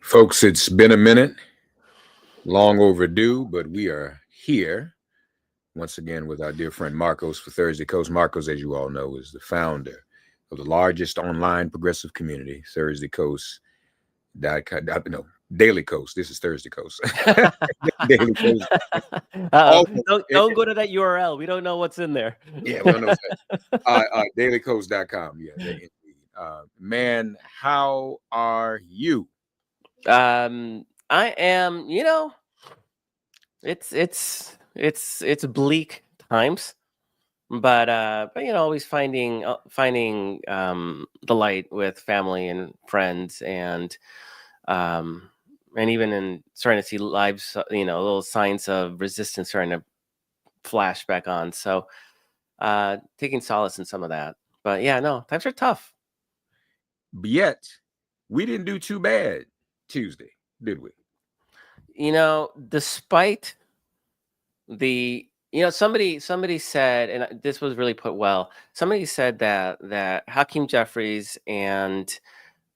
Folks, it's been a minute, long overdue, but we are here once again with our dear friend Markos for Thursday Coast. Markos, as you all know, is the founder of the largest online progressive community, Thursday Coast. No, Daily Coast. This is Thursday Coast. Daily Coast. Uh-oh. Also, Don't go to that URL. We don't know what's in there. yeah, we don't know. Dailycoast.com. Yeah, indeed. Man, how are you? I am, it's bleak times, but always finding the light with family and friends um and even in starting to see lives, little signs of resistance starting to flash back on. So taking solace in some of that. But yeah, no, times are tough. But yet, we didn't do too bad Tuesday, did we? Despite somebody said, and this was really put well. Somebody said that Hakeem Jeffries and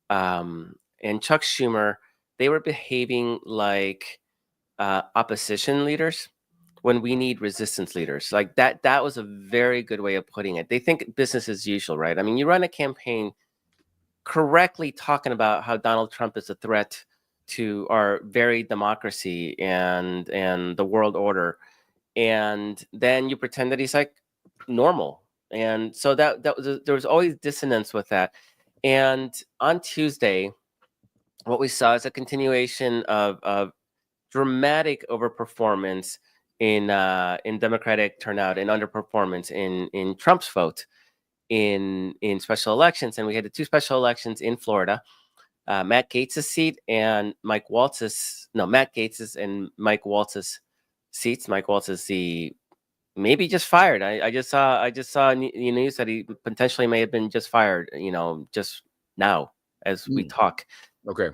Chuck Schumer, they were behaving like opposition leaders when we need resistance leaders. Like that was a very good way of putting it. They think business as usual, right? I mean, you run a campaign correctly talking about how Donald Trump is a threat to our very democracy and the world order, and then you pretend that he's like normal. And so there was always dissonance with that. And on Tuesday, what we saw is a continuation of dramatic overperformance in Democratic turnout and underperformance in Trump's vote in special elections. And we had the two special elections in Florida, Matt Gaetz's seat and Matt Gaetz's and Mike Waltz's seats. Mike Waltz is the maybe just fired. I just saw news that he potentially may have been just fired. Just now as we talk. Okay.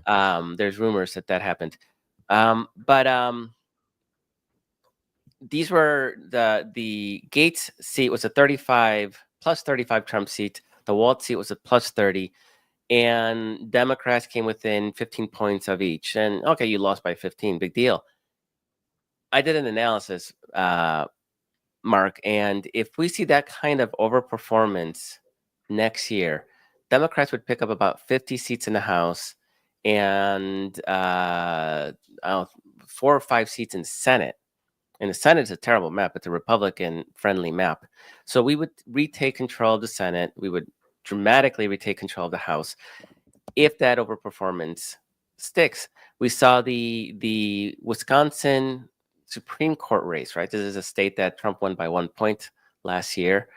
There's rumors that happened. But these were the Gaetz seat was a 35 plus 35 Trump seat. The Waltz seat was a plus 30. And Democrats came within 15 points of each. And okay, you lost by 15, big deal. I did an analysis, Mark, and if we see that kind of overperformance next year, Democrats would pick up about 50 seats in the House and 4 or 5 seats in the Senate. And the Senate is a terrible map. It's a Republican-friendly map. So we would retake control of the Senate. We would dramatically retake control of the House if that overperformance sticks. We saw the Wisconsin Supreme Court race, right? This is a state that Trump won by 1 point last year.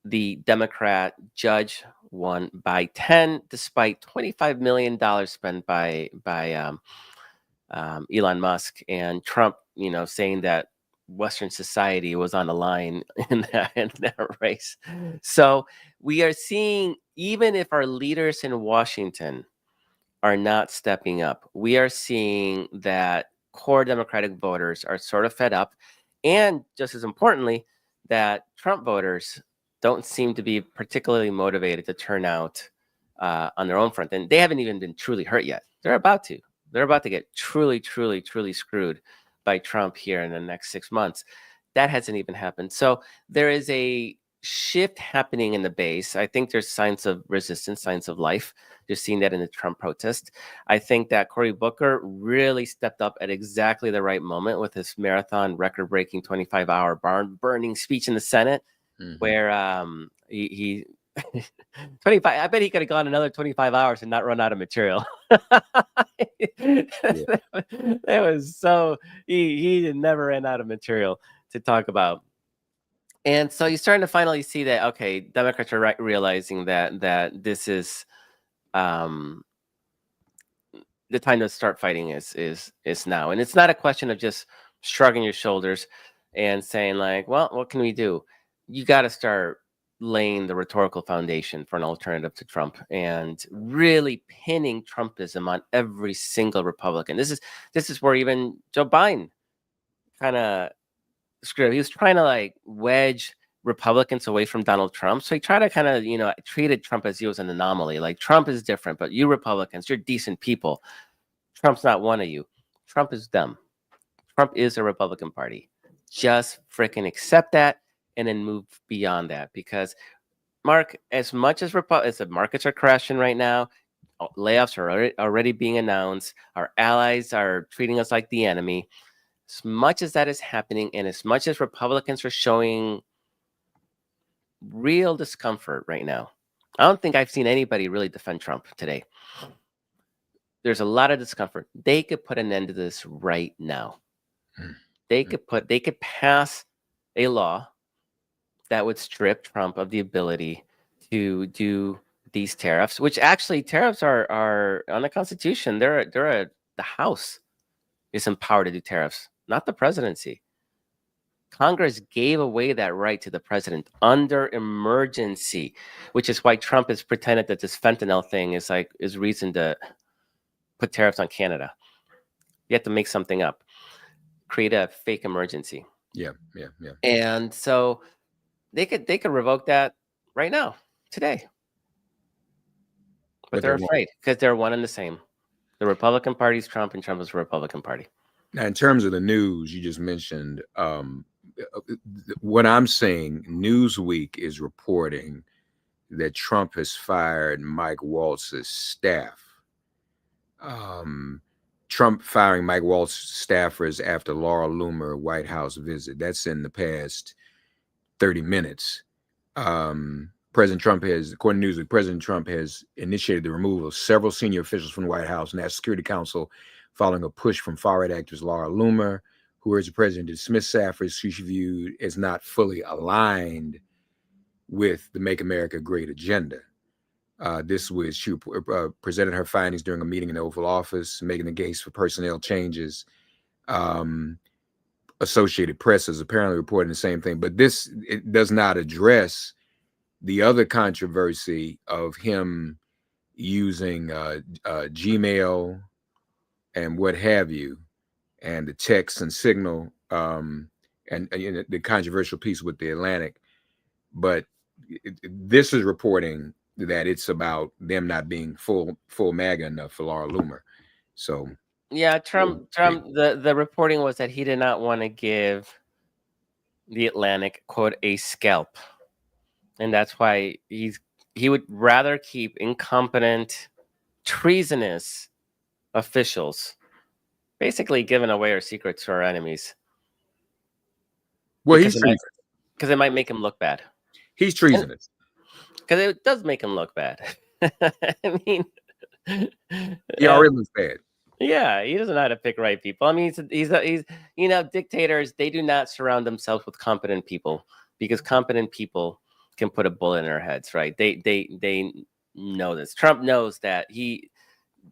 The Democrat judge won by 10, despite $25 million spent by Elon Musk and Trump, saying that Western society was on the line in that race. So we are seeing, even if our leaders in Washington are not stepping up, we are seeing that core Democratic voters are sort of fed up. And just as importantly, that Trump voters don't seem to be particularly motivated to turn out on their own front. And they haven't even been truly hurt yet. They're about to. They're about to get truly, truly, truly screwed by Trump here in the next 6 months. That hasn't even happened. So there is a shift happening in the base. I think there's signs of resistance, signs of life. You're seeing that in the Trump protest. I think that Cory Booker really stepped up at exactly the right moment with his marathon, record-breaking 25-hour barn-burning speech in the Senate, where he 25. I bet he could have gone another 25 hours and not run out of material. That was so he never ran out of material to talk about. And so you're starting to finally see that, okay, Democrats are realizing that this is the time to start fighting is now. And it's not a question of just shrugging your shoulders and saying like, well, what can we do? You got to start laying the rhetorical foundation for an alternative to Trump and really pinning Trumpism on every single Republican. This is where even Joe Biden kind of screwed up. He was trying to like wedge Republicans away from Donald Trump. So he tried to kind of, treated Trump as he was an anomaly. Like, Trump is different, but you Republicans, you're decent people. Trump's not one of you. Trump is them. Trump is the Republican Party. Just freaking accept that and then move beyond that. Because, Mark, as much as the markets are crashing right now, layoffs are already being announced, our allies are treating us like the enemy. As much as that is happening, and as much as Republicans are showing real discomfort right now, I don't think I've seen anybody really defend Trump today. There's a lot of discomfort. They could put an end to this right now. They could pass a law that would strip Trump of the ability to do these tariffs, which actually tariffs are on the Constitution. The House is empowered to do tariffs, not the presidency. Congress gave away that right to the president under emergency, which is why Trump has pretended that this fentanyl thing is reason to put tariffs on Canada. You have to make something up, create a fake emergency. Yeah. And so they could revoke that right now, today. But they're afraid because they're one and the same. The Republican Party is Trump, and Trump is the Republican Party. Now, in terms of the news you just mentioned, what I'm saying, Newsweek is reporting that Trump has fired Mike Waltz's staff. Trump firing Mike Waltz's staffers after Laura Loomer White House visit. That's in the past 30 minutes. President Trump has, according to Newsweek, President Trump has initiated the removal of several senior officials from the White House National Security Council following a push from far-right actress Laura Loomer, who urged the president to dismiss staffers who she viewed as not fully aligned with the Make America Great agenda. This was, she presented her findings during a meeting in the Oval Office, making the case for personnel changes. Associated Press is apparently reporting the same thing, but it does not address the other controversy of him using Gmail and what have you, and the text and Signal, and the controversial piece with the Atlantic. But this is reporting that it's about them not being full MAGA enough for Laura Loomer. So yeah, Trump. The reporting was that he did not want to give the Atlantic, quote, a scalp, and that's why he would rather keep incompetent, treasonous officials, basically giving away our secrets to our enemies. Well, he's treasonous because it might make him look bad. He's treasonous because it does make him look bad. I mean, he already looks bad. Yeah, he doesn't know how to pick right people. I mean, he's dictators, they do not surround themselves with competent people because competent people can put a bullet in their heads, right? They know this. Trump knows that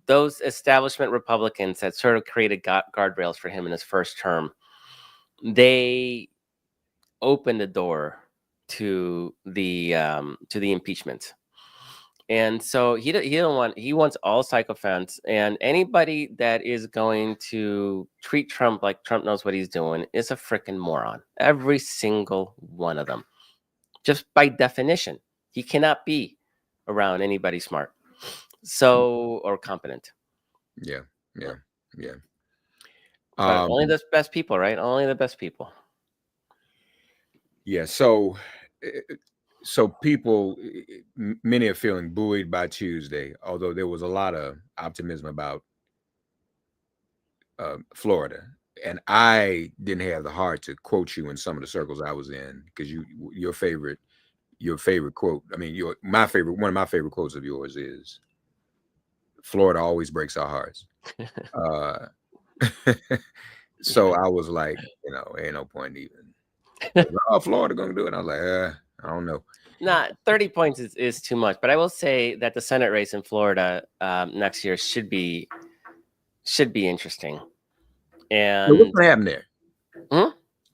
those establishment Republicans that sort of created guardrails for him in his first term, they opened the door to the impeachment. And so he wants all sycophants, and anybody that is going to treat Trump like Trump knows what he's doing is a freaking moron. Every single one of them. Just by definition, he cannot be around anybody smart. Or competent. Yeah. Only the best people, right? Only the best people. Yeah. So people, many are feeling buoyed by Tuesday, although there was a lot of optimism about Florida. And I didn't have the heart to quote you in some of the circles I was in because your favorite quote. I mean, one of my favorite quotes of yours is, "Florida always breaks our hearts." So I was like, ain't no point even. Oh, Florida gonna do it. I was like, I don't know. 30 points is too much, but I will say that the Senate race in Florida next year should be interesting. And what's gonna happen there?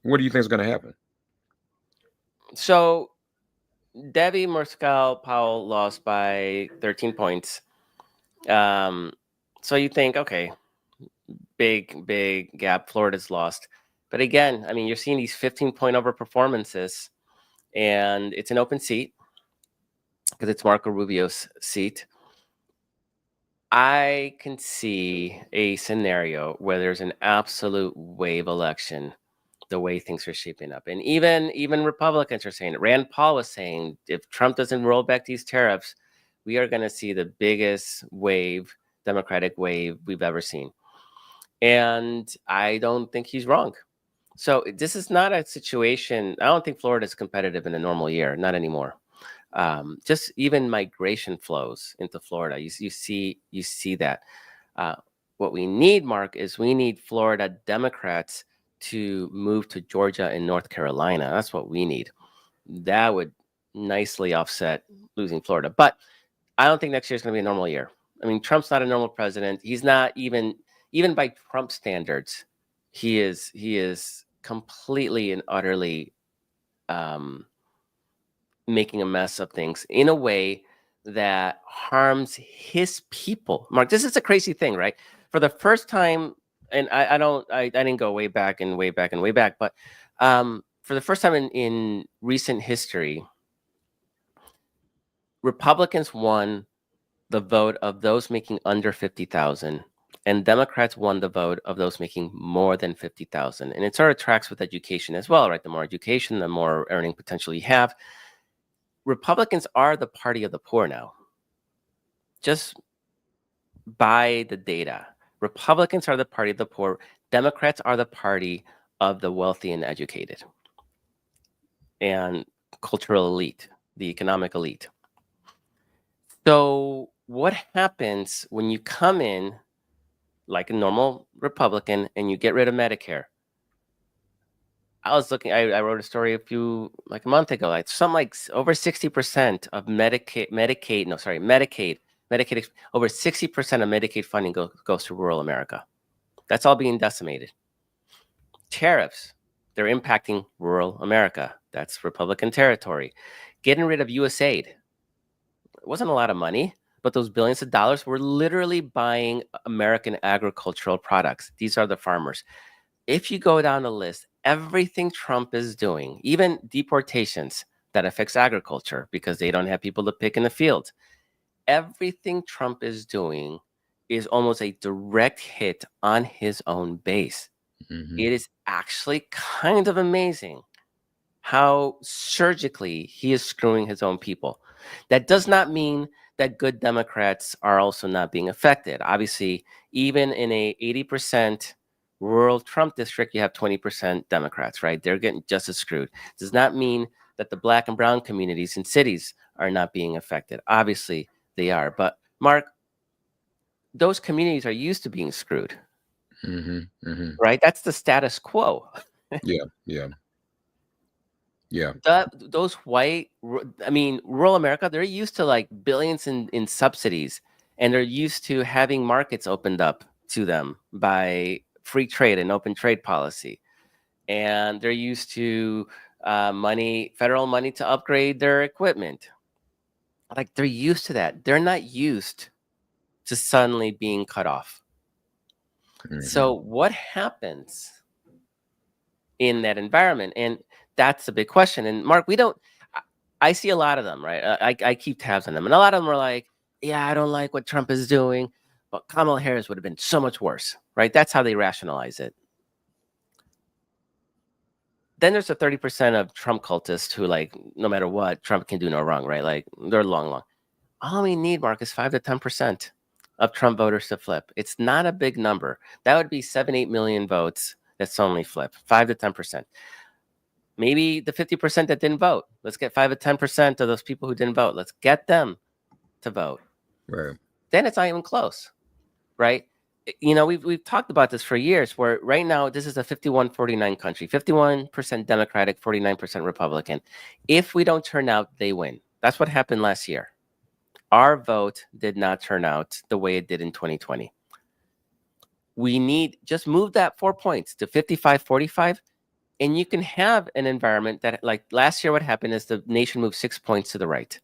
What do you think is gonna happen? So Debbie Murskell Powell lost by 13 points. So you think, okay, big gap. Florida's lost. But again, I mean, you're seeing these 15-point over performances, and it's an open seat because it's Marco Rubio's seat. I can see a scenario where there's an absolute wave election, the way things are shaping up. And even Republicans are saying it. Rand Paul was saying if Trump doesn't roll back these tariffs, we are going to see the biggest wave, Democratic wave we've ever seen. And I don't think he's wrong. So this is not a situation. I don't think Florida is competitive in a normal year, not anymore. Just even migration flows into Florida, you see that. Uh, what we need, Mark, is we need Florida Democrats to move to Georgia and North Carolina. That's what we need. That would nicely offset losing Florida. But I don't think next year is going to be a normal year. I mean, Trump's not a normal president. He's not even by Trump standards. He is completely and utterly making a mess of things in a way that harms his people. Mark, this is a crazy thing, right? For the first time, and I didn't go way back and way back and way back, but for the first time in recent history, Republicans won the vote of those making under 50,000, and Democrats won the vote of those making more than 50,000. And it sort of tracks with education as well, right? The more education, the more earning potential you have. Republicans are the party of the poor now. Just by the data, Republicans are the party of the poor. Democrats are the party of the wealthy and educated and cultural elite, the economic elite. So what happens when you come in like a normal Republican and you get rid of Medicare? I was looking, I wrote a story like a month ago, like something like over 60% of Medicaid, over 60% of Medicaid funding goes to rural America. That's all being decimated. Tariffs, they're impacting rural America. That's Republican territory. Getting rid of USAID. It wasn't a lot of money, but those billions of dollars were literally buying American agricultural products. These are the farmers. If you go down the list, everything Trump is doing, even deportations that affects agriculture because they don't have people to pick in the field, everything Trump is doing is almost a direct hit on his own base. Mm-hmm. It is actually kind of amazing how surgically he is screwing his own people. That does not mean that good Democrats are also not being affected. Obviously, even in a 80% rural Trump district, you have 20% Democrats, right? They're getting just as screwed. Does not mean that the black and brown communities in cities are not being affected. Obviously, they are. But Mark, those communities are used to being screwed, right? That's the status quo. Yeah. Those white, rural America, they're used to like billions in subsidies, and they're used to having markets opened up to them by free trade and open trade policy. And they're used to federal money to upgrade their equipment. Like they're used to that. They're not used to suddenly being cut off. So what happens in that environment? And that's a big question. And Mark, I see a lot of them, right? I keep tabs on them. And a lot of them are like, yeah, I don't like what Trump is doing, but Kamala Harris would have been so much worse, right? That's how they rationalize it. Then there's the 30% of Trump cultists who, like, no matter what, Trump can do no wrong, right? Like, they're long. All we need, Mark, is 5 to 10% of Trump voters to flip. It's not a big number. That would be 7-8 million votes that suddenly flip, 5 to 10%. Maybe the 50% that didn't vote. Let's get 5 to 10% of those people who didn't vote. Let's get them to vote. Right. Then it's not even close, right? You know, we've talked about this for years, where right now this is a 51-49 country, 51% Democratic, 49% Republican. If we don't turn out, they win. That's what happened last year. Our vote did not turn out the way it did in 2020. We need just move that 4 points to 55-45, and you can have an environment that, like last year, what happened is the nation moved 6 points to the right.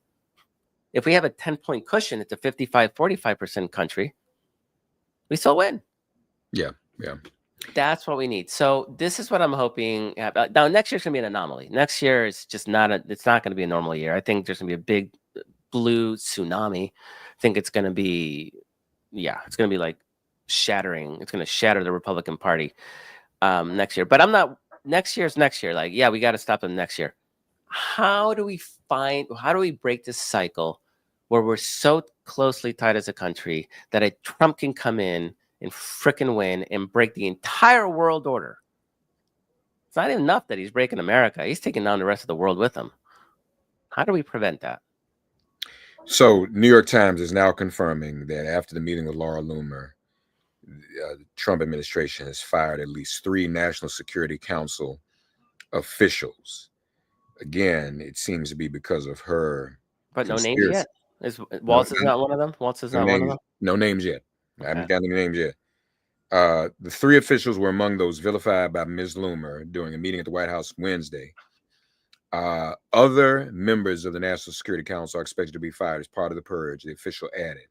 If we have a 10-point cushion, it's a 55-45% country. We still win. Yeah. That's what we need. So this is what I'm hoping. Now, next year's going to be an anomaly. Next year is just it's not going to be a normal year. I think there's going to be a big blue tsunami. I think it's going to be, yeah, it's going to be like shattering. It's going to shatter the Republican Party next year. But I'm not. Next year's next year. Like, yeah, we got to stop them next year. How do we break this cycle where we're so closely tied as a country that a Trump can come in and frickin' win and break the entire world order? It's not enough that he's breaking America. He's taking down the rest of the world with him. How do we prevent that? So, New York Times is now confirming that after the meeting with Laura Loomer, the Trump administration has fired at least 3 National Security Council officials. Again, it seems to be because of her But no names conspiracy. yet. Is No, Waltz is not one of them? Waltz is no not one of names. them? No names yet. I Okay. haven't got any names yet. The 3 officials were among those vilified by Ms. Loomer during a meeting at the White House Wednesday. Other members of the National Security Council are expected to be fired as part of the purge, the official added.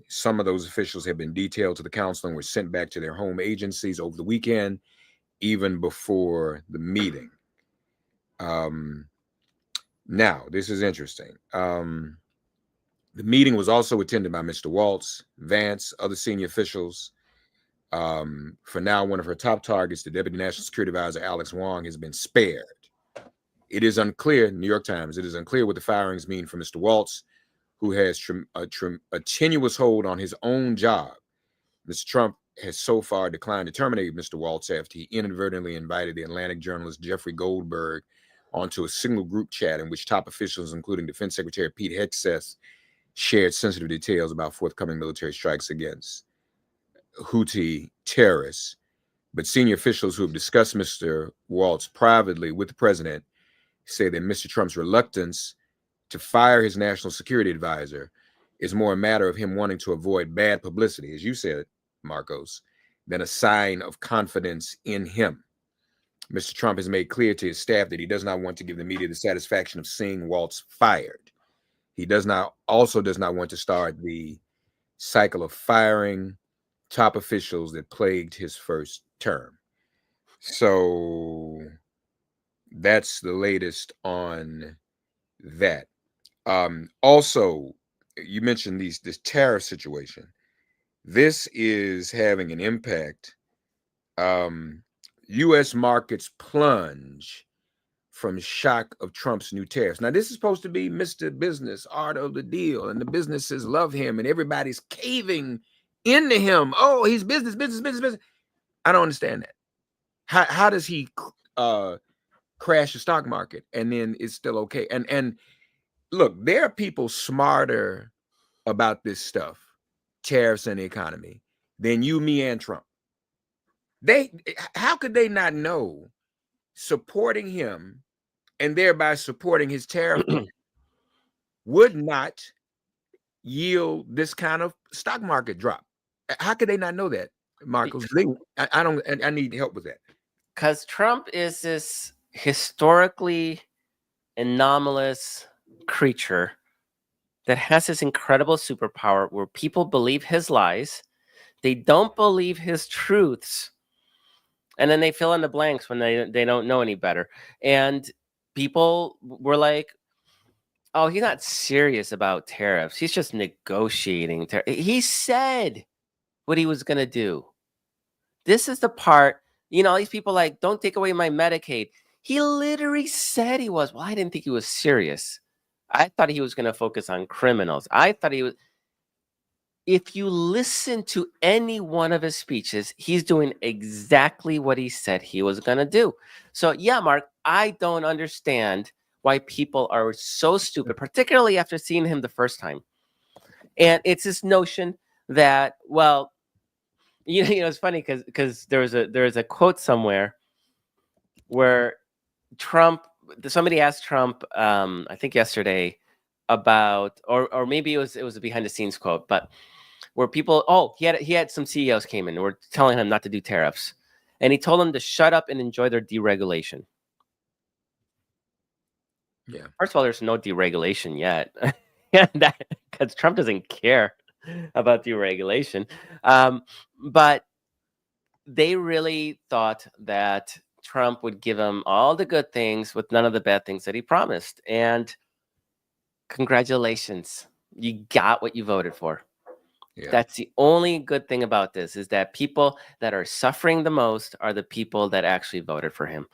Some of those officials have been detailed to the council and were sent back to their home agencies over the weekend, even before the meeting. Now, this is interesting. The meeting was also attended by Mr. Waltz, Vance, other senior officials. For now, one of her top targets, the Deputy National Security Advisor, Alex Wong, has been spared. It is unclear, New York Times, it is unclear what the firings mean for Mr. Waltz, who has a tenuous hold on his own job. Mr. Trump has so far declined to terminate Mr. Waltz after he inadvertently invited the Atlantic journalist Jeffrey Goldberg onto a single group chat in which top officials, including Defense Secretary Pete Hegseth, shared sensitive details about forthcoming military strikes against Houthi terrorists. But senior officials who have discussed Mr. Waltz privately with the president say that Mr. Trump's reluctance to fire his national security advisor is more a matter of him wanting to avoid bad publicity, as you said, Markos, than a sign of confidence in him. Mr. Trump has made clear to his staff that he does not want to give the media the satisfaction of seeing Waltz fired. He does not want to start the cycle of firing top officials that plagued his first term. So that's the latest on that. Also, you mentioned this tariff situation. This is having an impact. U.S. markets plunge from shock of Trump's new tariffs. Now, this is supposed to be Mr. Business, art of the deal, and the businesses love him, and everybody's caving into him. Oh, he's business, business, business, business. I don't understand that. How does he crash the stock market and then it's still okay? And look, there are people smarter about this stuff, tariffs and the economy, than you, me, and Trump. How could they not know supporting him and thereby supporting his tariff plan would not yield this kind of stock market drop? How could they not know that, Marcos? I need help with that. Because Trump is this historically anomalous creature that has this incredible superpower where people believe his lies, they don't believe his truths, and then they fill in the blanks when they don't know any better. And people were like, oh, he's not serious about tariffs. He's just negotiating. He said what he was going to do. This is the part, these people like, don't take away my Medicaid. He literally said he was. Well, I didn't think he was serious. I thought he was going to focus on criminals. I thought he was. If you listen to any one of his speeches, he's doing exactly what he said he was going to do. So, yeah, Mark, I don't understand why people are so stupid, particularly after seeing him the first time. And it's this notion that, well, it's funny because there is a quote somewhere where somebody asked Trump, I think yesterday, about, or maybe it was a behind the scenes quote, but where people, he had some CEOs came in and were telling him not to do tariffs, and he told them to shut up and enjoy their deregulation. Yeah. First of all, there's no deregulation yet, because Trump doesn't care about deregulation. But they really thought that Trump would give him all the good things with none of the bad things that he promised. And congratulations, you got what you voted for. Yeah. That's the only good thing about this, is that people that are suffering the most are the people that actually voted for him.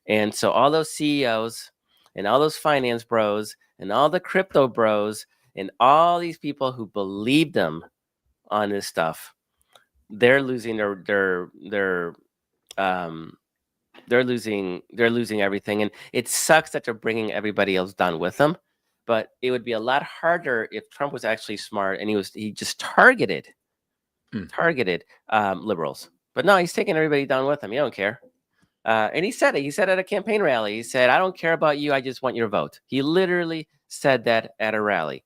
And so all those CEOs and all those finance bros and all the crypto bros and all these people who believed them on this stuff, they're losing um they're losing everything. And it sucks that they're bringing everybody else down with them. But it would be a lot harder if Trump was actually smart and he just Mm. targeted liberals. But no, he's taking everybody down with him. He don't care. And he said it. He said at a campaign rally, he said, "I don't care about you. I just want your vote." He literally said that at a rally.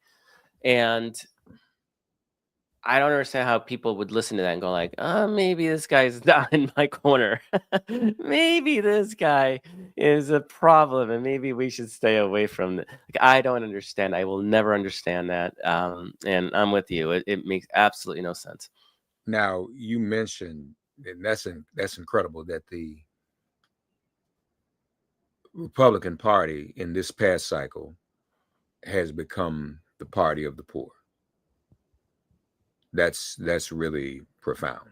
And I don't understand how people would listen to that and go like, maybe this guy's not in my corner. Maybe this guy is a problem and maybe we should stay away from it. Like, I don't understand. I will never understand that. And I'm with you. It makes absolutely no sense. Now you mentioned, and that's incredible, that the Republican Party in this past cycle has become the party of the poor. That's really profound.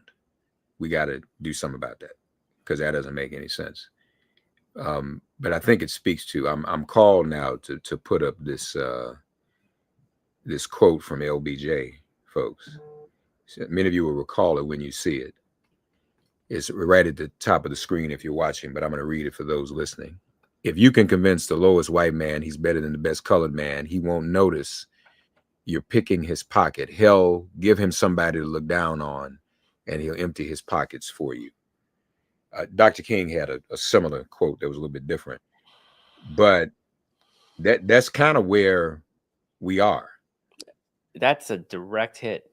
We got to do something about that, because that doesn't make any sense. But I think it speaks to, I'm called now to put up this quote from LBJ, folks. So many of you will recall it when you see it. It's right at the top of the screen if you're watching, but I'm going to read it for those listening. If you can convince the lowest white man he's better than the best colored man, he won't notice you're picking his pocket. Hell, give him somebody to look down on, and he'll empty his pockets for you. Dr. King had a similar quote that was a little bit different, but that's kind of where we are. That's a direct hit.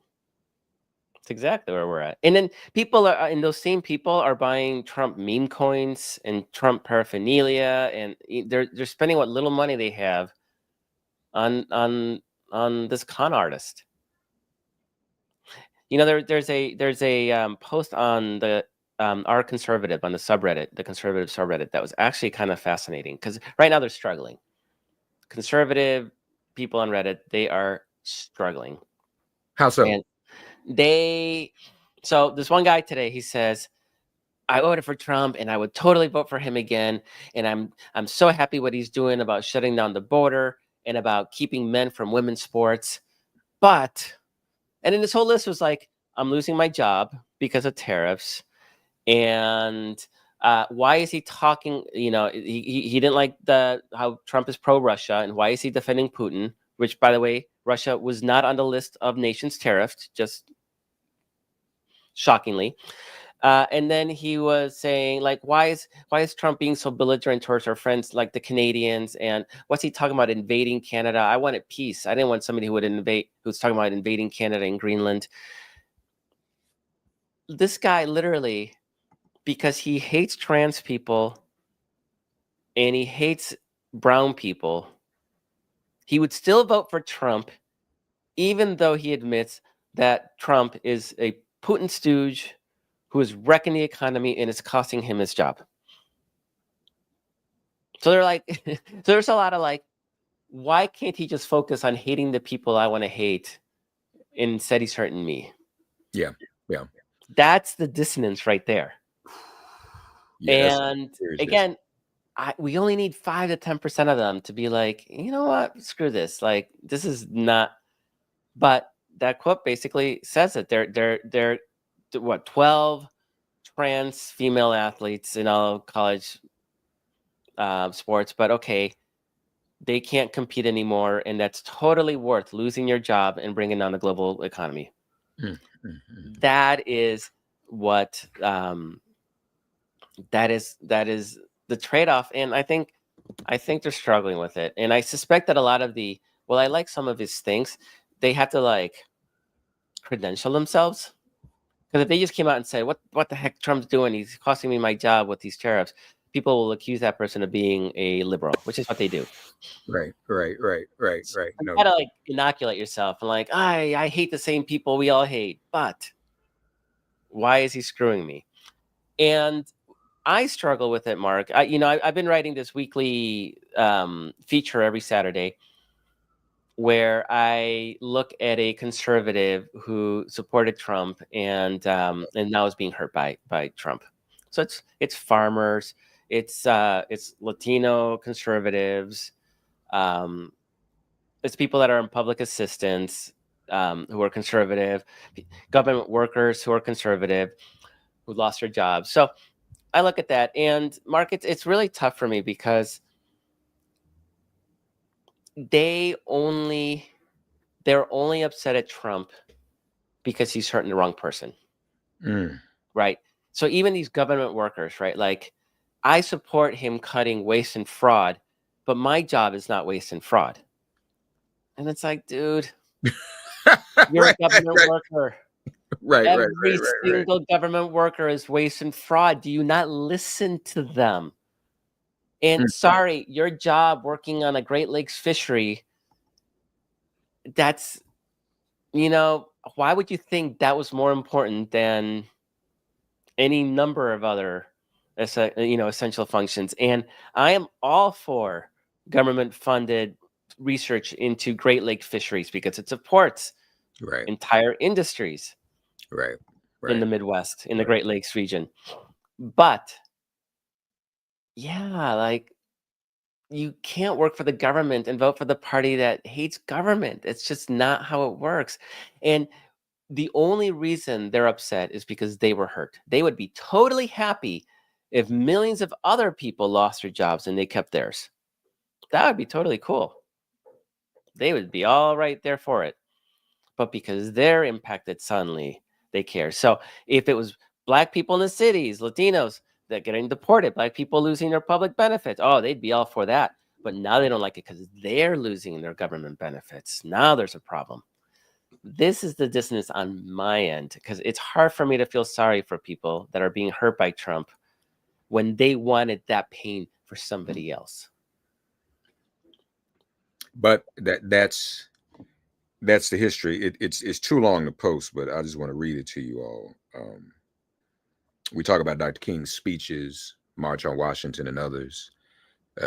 It's exactly where we're at. And then people are, and those same people are buying Trump meme coins and Trump paraphernalia, and they're spending what little money they have on this con artist. You know, there's a post on the our conservative on the subreddit, the conservative subreddit, that was actually kind of fascinating, because right now they're struggling. Conservative people on Reddit, they are struggling. How so? And so this one guy today, he says, "I voted for Trump and I would totally vote for him again. And I'm so happy what he's doing about shutting down the border and about keeping men from women's sports. But," and then this whole list was like, "I'm losing my job because of tariffs." And why is he talking? You know, he didn't like how Trump is pro-Russia, and why is he defending Putin? Which, by the way, Russia was not on the list of nations tariffed, just shockingly. And then he was saying, like, why is Trump being so belligerent towards our friends like the Canadians? And what's he talking about invading Canada? I wanted peace. I didn't want somebody who's talking about invading Canada and Greenland. This guy literally, because he hates trans people and he hates brown people, he would still vote for Trump, even though he admits that Trump is a Putin stooge who is wrecking the economy and is costing him his job. So they're like, so there's a lot of like, why can't he just focus on hating the people I want to hate instead he's hurting me? Yeah, yeah, That's the dissonance right there. yeah. That's And serious. again, we only need 5 to 10% of them to be like, you know what, screw this. Like, this is not. But that quote basically says it. They're what, 12 trans female athletes in all college sports, but okay, they can't compete anymore, and that's totally worth losing your job and bringing down the global economy. That is what that is the trade-off, and I think they're struggling with it. And I suspect that a lot of I like some of his things. They have to like credential themselves, because if they just came out and said, what the heck Trump's doing, he's costing me my job with these tariffs, people will accuse that person of being a liberal, which is what they do. Right. You No. gotta like inoculate yourself and like, I hate the same people we all hate, but why is he screwing me? And I struggle with it, Mark. I've been writing this weekly feature every Saturday, where I look at a conservative who supported Trump and now is being hurt by Trump. So it's farmers, it's Latino conservatives, um, it's people that are in public assistance who are conservative, government workers who are conservative who lost their jobs. So I look at that, and Mark, it's really tough for me because they're only upset at Trump because he's hurting the wrong person, right? So even these government workers, right? Like, I support him cutting waste and fraud, but my job is not waste and fraud. And it's like, dude, you're Right, a government worker. right, right, Every right. single government worker is waste and fraud. Do you not listen to them? And Mm, sorry, your job working on a Great Lakes fishery, that's, why would you think that was more important than any number of other essential functions? And I am all for government funded research into Great Lake fisheries because it supports right, entire industries right, in right, the Midwest, in the right. Great Lakes region. But yeah, like, you can't work for the government and vote for the party that hates government. It's just not how it works. And the only reason they're upset is because they were hurt. They would be totally happy if millions of other people lost their jobs and they kept theirs. That would be totally cool. They would be all right there for it. But because they're impacted suddenly, they care. So if it was black people in the cities, Latinos that getting deported, black people losing their public benefits, oh, they'd be all for that. But now they don't like it because they're losing their government benefits. Now there's a problem. This is the dissonance on my end because it's hard for me to feel sorry for people that are being hurt by Trump when they wanted that pain for somebody else. But that's the history. It's too long to post, but I just want to read it to you all. We talk about Dr. King's speeches, March on Washington, and others.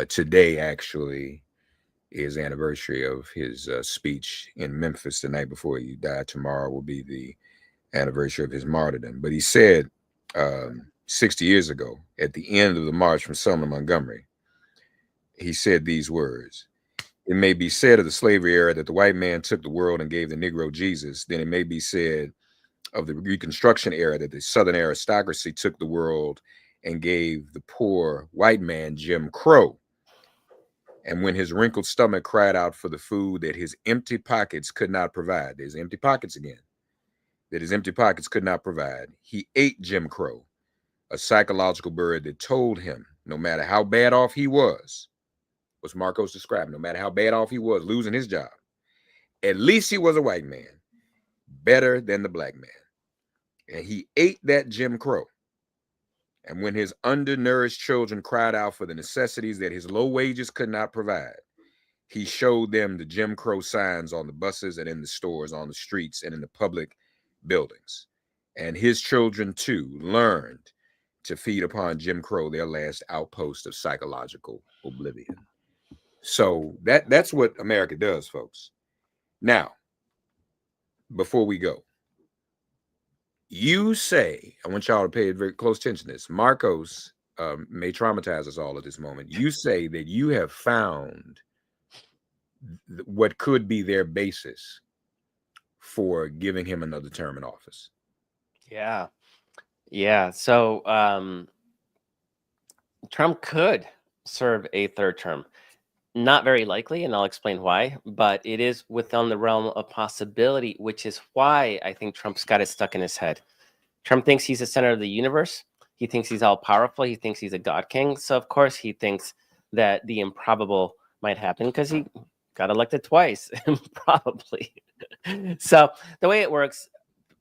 Today, actually, is the anniversary of his speech in Memphis the night before he died. Tomorrow will be the anniversary of his martyrdom. But he said 60 years ago, at the end of the march from Selma to Montgomery, he said these words: "It may be said of the slavery era that the white man took the world and gave the Negro Jesus. Then it may be said of the Reconstruction era that the Southern aristocracy took the world and gave the poor white man Jim Crow. And when his wrinkled stomach cried out for the food that his empty pockets could not provide," there's empty pockets again, that his empty pockets could not provide, he ate Jim Crow, a psychological bird that told him no matter how bad off he was, what's Markos described, no matter how bad off he was losing his job, at least he was a white man, better than the black man. And he ate that Jim Crow. And when his undernourished children cried out for the necessities that his low wages could not provide, he showed them the Jim Crow signs on the buses and in the stores, on the streets, and in the public buildings. And his children, too, learned to feed upon Jim Crow, their last outpost of psychological oblivion. So that's what America does, folks. Now, before we go, you say, I want y'all to pay very close attention to this. Markos may traumatize us all at this moment. You say that you have found what could be their basis for giving him another term in office. Yeah. Yeah. So Trump could serve a third term. Not very likely, and I'll explain why, but it is within the realm of possibility, which is why I think Trump's got it stuck in his head. Trump thinks he's the center of the universe. He thinks he's all powerful. He thinks he's a god king. So, of course, he thinks that the improbable might happen because he got elected twice, probably. So, the way it works,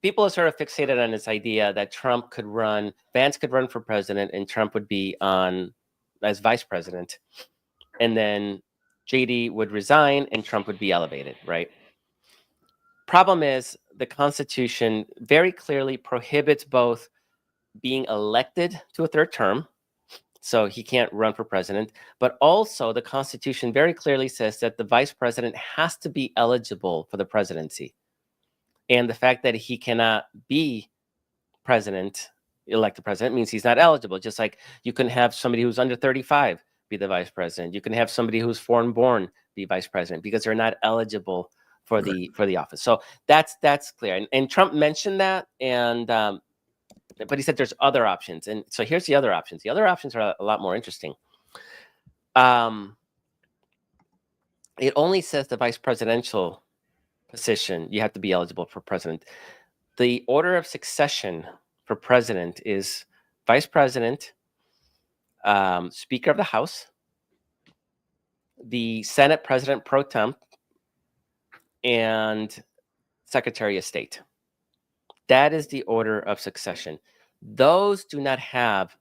people are sort of fixated on this idea that Vance could run for president, and Trump would be on as vice president. And then JD would resign and Trump would be elevated, right? Problem is, the Constitution very clearly prohibits both being elected to a third term So he can't run for president. But also, the Constitution very clearly says that the vice president has to be eligible for the presidency. And the fact that he cannot be elected president, means he's not eligible. Just like you can have somebody who's under 35 be the vice president. You can have somebody who's foreign born be vice president because they're not eligible for the office. So that's clear. And Trump mentioned that, and but he said there's other options. And so here's the other options. The other options are a lot more interesting. It only says the vice presidential position, you have to be eligible for president. The order of succession for president is vice president, Speaker of the House, the Senate President pro tem, and Secretary of State. That is the order of succession. Those do not have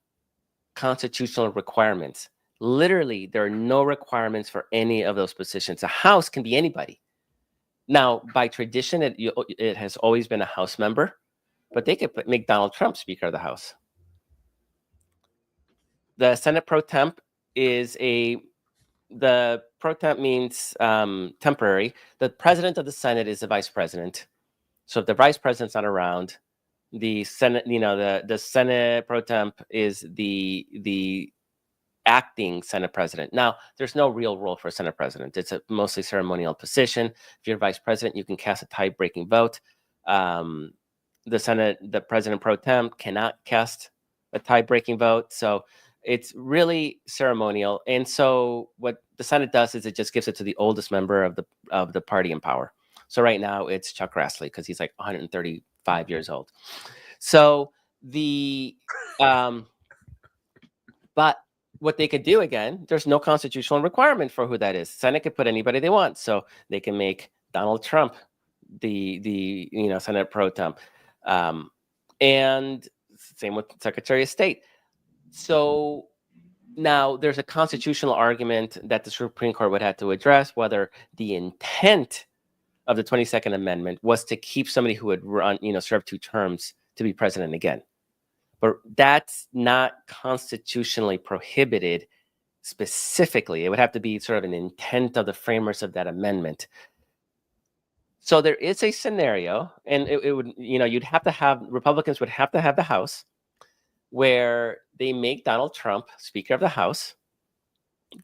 constitutional requirements. Literally, there are no requirements for any of those positions. A House can be anybody. Now, by tradition, it has always been a House member, but they could make Donald Trump Speaker of the House. The Senate pro temp the pro temp means temporary. The president of the Senate is the vice president. So if the vice president's not around, the Senate, the Senate pro temp is the acting Senate president. Now, there's no real role for a Senate president. It's a mostly ceremonial position. If you're vice president, you can cast a tie-breaking vote. The president pro tem cannot cast a tie-breaking vote. So it's really ceremonial. And so what the Senate does is it just gives it to the oldest member of the party in power. So right now it's Chuck Grassley because he's like 135 years old. So but what they could do, again, there's no constitutional requirement for who that is. Senate could put anybody they want. So they can make Donald Trump the Senate pro tem. And same with Secretary of State. So now there's a constitutional argument that the Supreme Court would have to address, whether the intent of the 22nd Amendment was to keep somebody who had served 2 terms to be president again. But that's not constitutionally prohibited specifically. It would have to be sort of an intent of the framers of that amendment. So there is a scenario, and it would, Republicans would have to have the House, where they make Donald Trump Speaker of the House.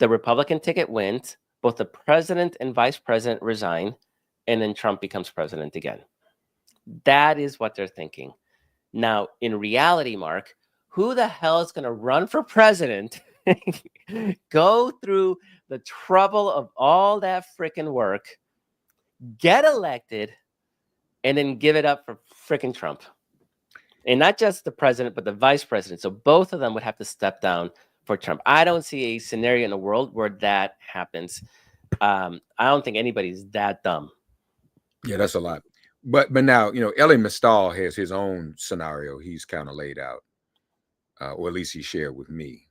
The Republican ticket wins. Both the president and vice president resign, and then Trump becomes president again. That is what they're thinking. Now, in reality, Mark, who the hell is going to run for president, go through the trouble of all that freaking work, get elected, and then give it up for freaking Trump? And not just the president, but the vice president. So both of them would have to step down for Trump. I don't see a scenario in the world where that happens. I don't think anybody's that dumb. Yeah, that's a lot. But now, Elie Mystal has his own scenario he's kind of laid out, or at least he shared with me.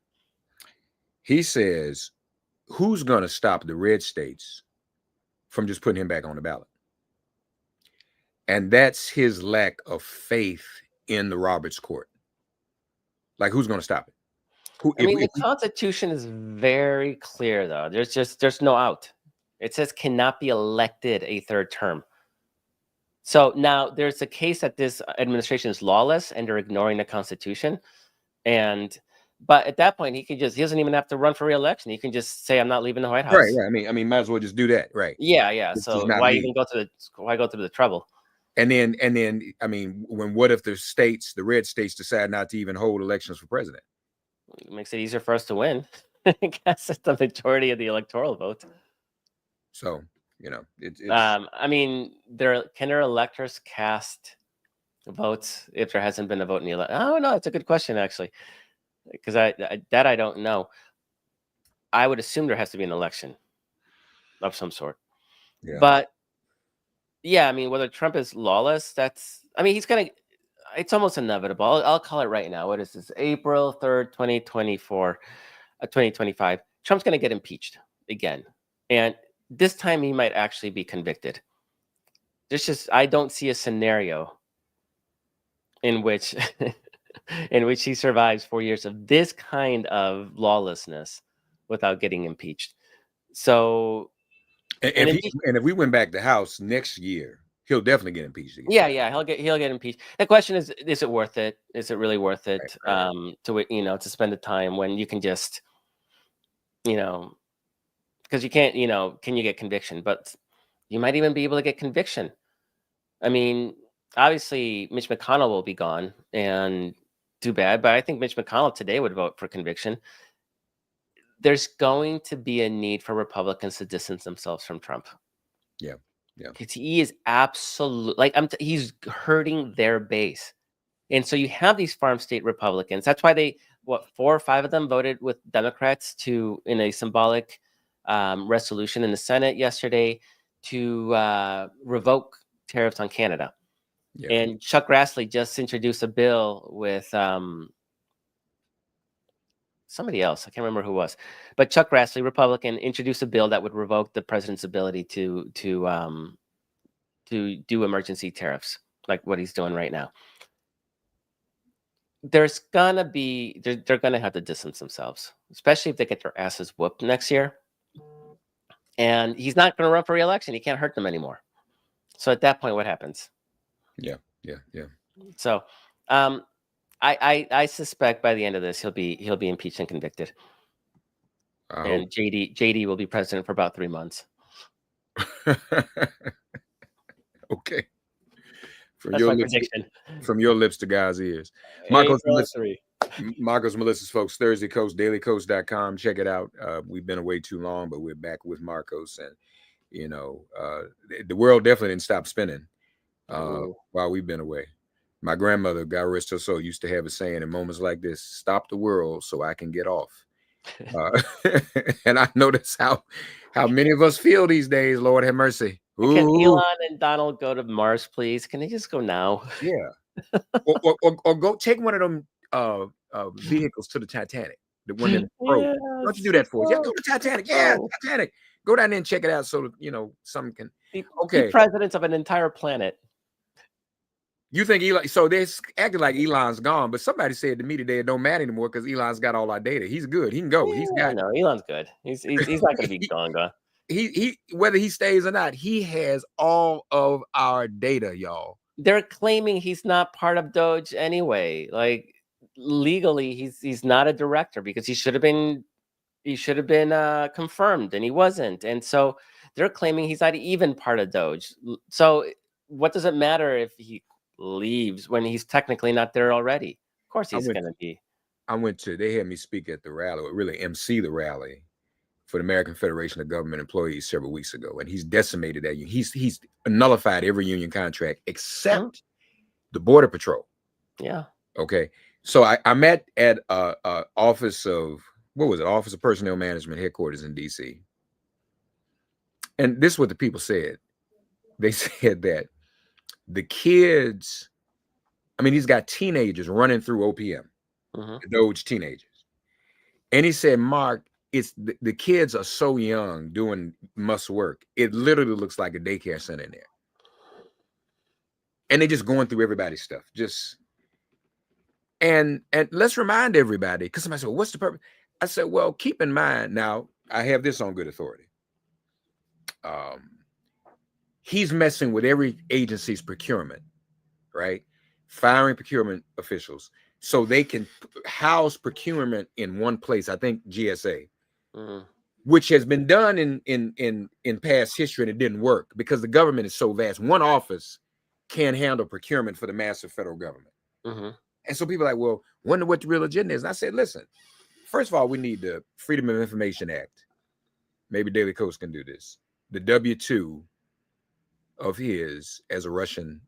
He says, who's going to stop the red states from just putting him back on the ballot? And that's his lack of faith in the Roberts Court. Like, who's going to stop it? The Constitution is very clear, though. There's no out. It says cannot be elected a 3rd term. So now there's a case that this administration is lawless and they're ignoring the Constitution. But at that point, he doesn't even have to run for re-election. He can just say, I'm not leaving the White House. Right. I mean, might as well just do that. Right. Yeah. So why go through the trouble? And then, I mean, what if the red states decide not to even hold elections for president? It makes it easier for us to win. I guess it's the majority of the electoral vote. So, it's I mean, can their electors cast votes if there hasn't been a vote in the election? Oh, no, it's a good question, actually, because I don't know. I would assume there has to be an election of some sort. Yeah. But yeah, I mean, whether Trump is lawless, it's almost inevitable. I'll call it right now. What is this? April 3rd, 2024, 2025. Trump's going to get impeached again. And this time he might actually be convicted. I don't see a scenario in which in which he survives 4 years of this kind of lawlessness without getting impeached. So, And and if we went back to House next year, he'll definitely get impeached again. yeah, he'll get impeached. The question is it worth it? Is it really worth it Right. to spend the time when you can just, because you can't, can you get conviction? But you might even be able to get conviction. I mean, obviously Mitch McConnell will be gone, and too bad, but I think Mitch McConnell today would vote for conviction. There's going to be a need for Republicans to distance themselves from Trump. Yeah. Because he is absolute, he's hurting their base. And so you have these farm state Republicans. That's why 4 or 5 of them voted with Democrats in a symbolic resolution in the Senate yesterday to revoke tariffs on Canada. Yeah. And Chuck Grassley just introduced a bill with somebody else. I can't remember who it was, but Chuck Grassley, Republican, introduced a bill that would revoke the president's ability to do emergency tariffs, like what he's doing right now. There's gonna be they're gonna have to distance themselves, especially if they get their asses whooped next year. And he's not gonna run for re-election. He can't hurt them anymore. So at that point, what happens? Yeah. So, I suspect by the end of this he'll be impeached and convicted, and JD will be president for about 3 months. Okay. That's my prediction. From your lips to God's ears. Markos Melissa's folks, Thursday Coast, dailycoast.com. Check it out. We've been away too long, but we're back with Markos. And, the world definitely didn't stop spinning while we've been away. My grandmother, God rest her soul, used to have a saying in moments like this: stop the world so I can get off. And I notice how many of us feel these days. Lord have mercy. Ooh. Can Elon and Donald go to Mars, please? Can they just go now? Yeah. or go take one of them vehicles to the Titanic. The one that broke. Don't you do that for us? Yeah, go to Titanic. Yeah, Titanic. Go down there and check it out so that something can be presidents of an entire planet. You think Elon? So they're acting like Elon's gone, but somebody said to me today it don't matter anymore because Elon's got all our data. He's good. He can go. Yeah, Elon's good. He's not going to be gone. He whether he stays or not, he has all of our data, y'all. They're claiming he's not part of Doge anyway. Like legally, he's not a director because he should have been confirmed, and he wasn't. And so they're claiming he's not even part of Doge. So what does it matter if he leaves when he's technically not there already? Of course he's going to be. They had me speak at the rally, or really MC the rally for the American Federation of Government Employees several weeks ago, and he's decimated that union. He's nullified every union contract except the Border Patrol. Yeah. Okay. So I met at Office of Personnel Management headquarters in DC. And this is what the people said. They said that the kids, he's got teenagers running through OPM, the Doge teenagers. And he said, Mark, it's the kids are so young doing must work. It literally looks like a daycare center in there. And they're just going through everybody's stuff. And let's remind everybody, because somebody said, well, what's the purpose? I said, well, keep in mind, now I have this on good authority. He's messing with every agency's procurement, right? Firing procurement officials so they can house procurement in one place. I think GSA, which has been done in past history, and it didn't work because the government is so vast. One office can't handle procurement for the massive federal government. And so people are like, well, wonder what the real agenda is. And I said, listen, first of all, we need the Freedom of Information Act. Maybe Daily Coast can do this. The W-2 of his as a Russian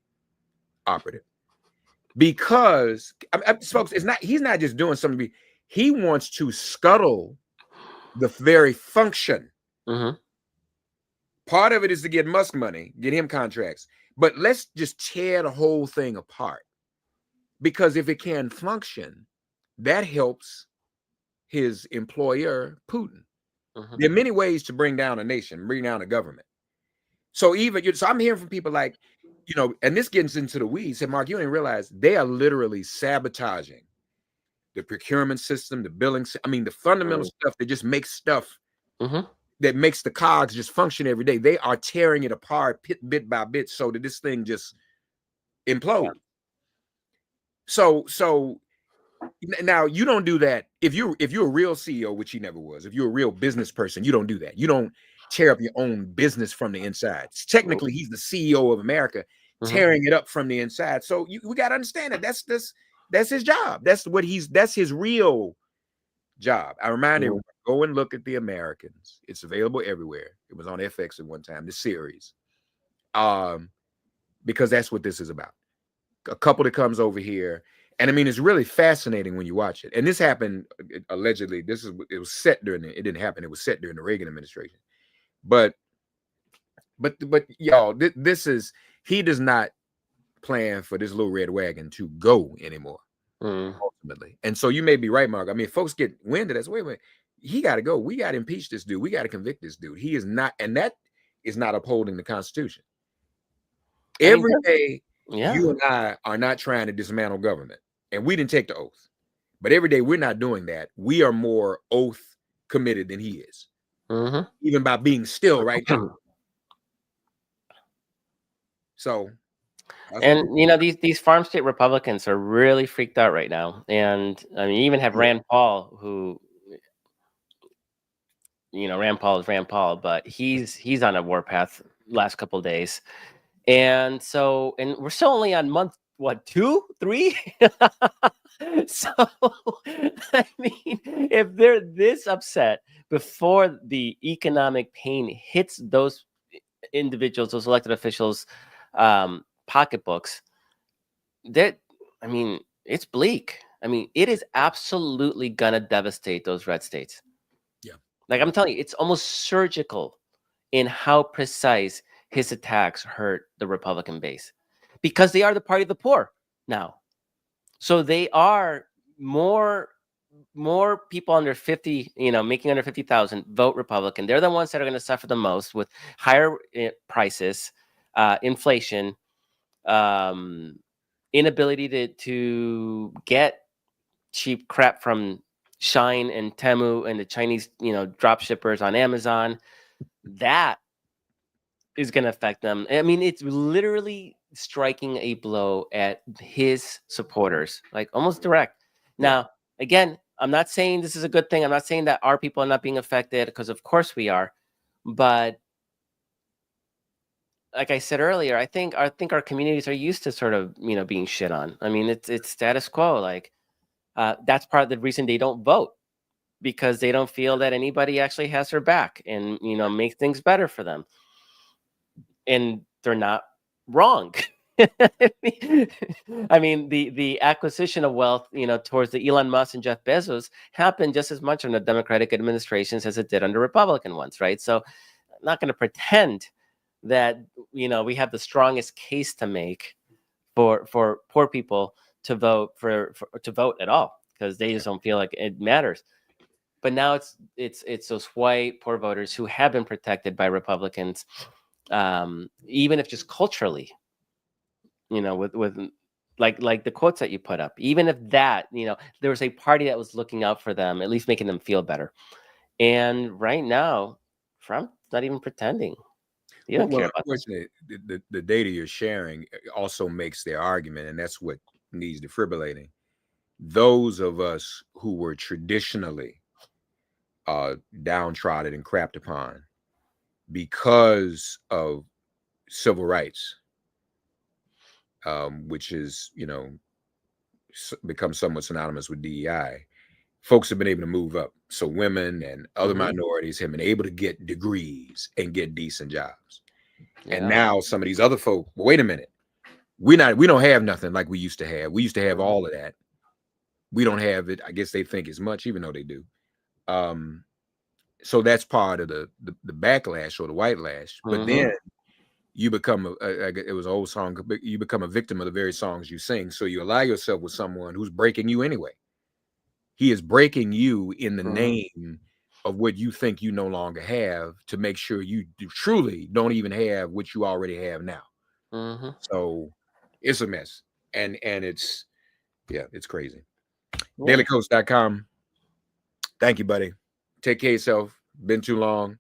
operative. Because, folks, he's not just doing something. He wants to scuttle the very function. Part of it is to get Musk money, get him contracts. But let's just tear the whole thing apart. Because if it can function, that helps his employer, Putin. There are many ways to bring down a nation, bring down a government. So I'm hearing from people like, you know, and this gets into the weeds. And Mark, you didn't realize they are literally sabotaging the procurement system, the billing. I mean, the fundamental stuff that just makes stuff Mm-hmm. that makes the cogs just function every day. They are tearing it apart bit by bit so that this thing just implodes. So now you don't do that if you're a real CEO, which he never was. If you're a real business person, you don't do that. You don't tear up your own business from the inside. Technically, he's the CEO of America, Mm-hmm. tearing it up from the inside. So we got to understand that that's his job. That's his real job. I remind everyone, go and look at The Americans. It's available everywhere. It was on FX at one time, the series. Because that's what this is about. A couple that comes over here. And I mean, it's really fascinating when you watch it. And this happened allegedly. It was set during it didn't happen. It was set during the Reagan administration. But y'all, this is he does not plan for this little red wagon to go anymore. Ultimately. And so you may be right, Mark. I mean, folks get wind of this. Wait, he got to go. We got to impeach this dude. We got to convict this dude. He is not, and that is not upholding the Constitution. Every day, you and I are not trying to dismantle government, and we didn't take the oath. But every day we're not doing that. We are more oath committed than he is, even by being still right now. So, and you know, these farm state Republicans are really freaked out right now. And I mean, you even have Rand Paul, who, you know, Rand Paul is Rand Paul, but he's on a warpath last couple of days. And so, and we're still only on month, what, 2, 3? So, I mean, if they're this upset before the economic pain hits those individuals, those elected officials' pocketbooks, that, I mean, it's bleak. I mean, it is absolutely gonna devastate those red states. Yeah. Like I'm telling you, it's almost surgical in how precise his attacks hurt the Republican base, because they are the party of the poor now. So they are more people under 50, you know, making under 50,000 vote Republican. They're the ones that are going to suffer the most with higher prices, inflation, inability to get cheap crap from Shine and Temu and the Chinese, you know, drop shippers on Amazon. That is going to affect them. I mean, it's literally striking a blow at his supporters, like almost direct. Now, again, I'm not saying this is a good thing. I'm not saying that our people are not being affected, because of course we are. But like I said earlier, I think our communities are used to sort of, you know, being shit on. I mean, it's status quo. Like that's part of the reason they don't vote, because they don't feel that anybody actually has their back and, you know, make things better for them. And they're not wrong. I mean, the acquisition of wealth, you know, towards the Elon Musk and Jeff Bezos happened just as much under Democratic administrations as it did under Republican ones, right? So I'm not going to pretend that, you know, we have the strongest case to make for poor people to vote to vote at all, because they just don't feel like it matters. But now it's those white poor voters who have been protected by Republicans, even if just culturally, you know, with like the quotes that you put up, even if that, you know, there was a party that was looking out for them, at least making them feel better. And right now, Trump's not even pretending. You don't care about unfortunately, the data you're sharing also makes their argument, and that's what needs defibrillating. Those of us who were traditionally downtrodden and crapped upon because of civil rights, which is, you know, become somewhat synonymous with DEI, folks have been able to move up. So women and other minorities have been able to get degrees and get decent jobs. Yeah. And now some of these other folk, well, wait a minute, we don't have nothing like we used to have. We used to have all of that. We don't have it. I guess they think as much, even though they do. So that's part of the backlash or the white lash. But then you become it was an old song. You become a victim of the very songs you sing. So you ally yourself with someone who's breaking you anyway. He is breaking you in the name of what you think you no longer have, to make sure you truly don't even have what you already have now. Mm-hmm. So it's a mess. And it's it's crazy. Yeah. Dailycoach.com. Thank you, buddy. Take care of yourself. Been too long.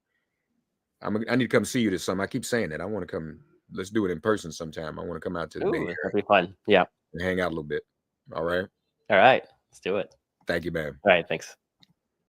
I need to come see you this summer. I keep saying that. I want to come. Let's do it in person sometime. I want to come out to the Bay Ooh, Area that'll be fun. Yeah. and hang out a little bit. All right. All right. Let's do it. Thank you, man. All right. Thanks.